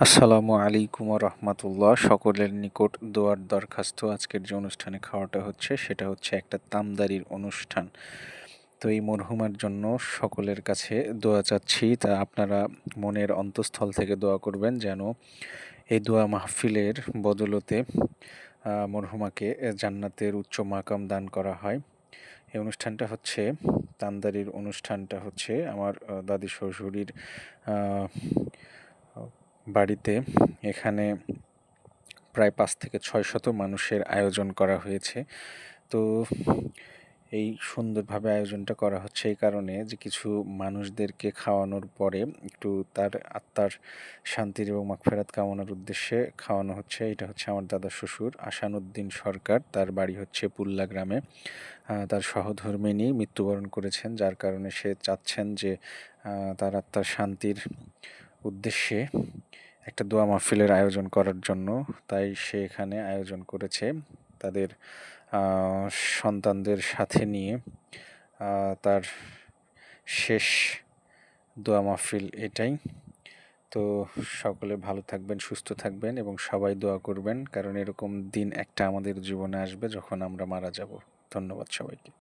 আসসালামু আলাইকুম রহমতুল্লাহ। সকলের নিকট দোয়ার দরখাস্ত। আজকের যে অনুষ্ঠানে খাওয়াটা হচ্ছে সেটা হচ্ছে একটা তামদারির অনুষ্ঠান। তো এই মরহুমার জন্য সকলের কাছে দোয়া চাচ্ছি, তা আপনারা মনের অন্তঃস্থল থেকে দোয়া করবেন যেন এই দোয়া মাহফিলের বদলতে মরহুমাকে জান্নাতের উচ্চ মাকাম দান করা হয়। এই অনুষ্ঠানটা হচ্ছে তামদারির অনুষ্ঠানটা হচ্ছে আমার দাদি শ্বশুরির বাড়িতে। এখানে প্রায় 5 থেকে 600 মানুষের আয়োজন করা হয়েছে। তো এই সুন্দরভাবে আয়োজনটা করা হচ্ছে এই কারণে যে কিছু মানুষদেরকে খাওয়ানোর পরে একটু তার আত্মার শান্তির এবং মাগফিরাত কামনার উদ্দেশ্যে খাওয়ানো হচ্ছে। এটা হচ্ছে আমার দাদা শ্বশুর আসানুদ্দিন সরকার, তার বাড়ি হচ্ছে পুল্লা গ্রামে। তার সহধর্মিণী মৃত্যুবরণ করেছেন, যার কারণে সে চাচ্ছেন যে তার আত্মার শান্তির উদ্দেশ্যে একটা দোয়া মাহফিলের আয়োজন করার জন্য। তাই সে এখানে আয়োজন করেছে তাদের সন্তানদের সাথে নিয়ে তার শেষ দোয়া মাহফিল এটাই। তো সকলে ভালো থাকবেন, সুস্থ থাকবেন এবং সবাই দোয়া করবেন, কারণ এরকম দিন একটা আমাদের জীবনে আসবে যখন আমরা মারা যাব। ধন্যবাদ সবাইকে।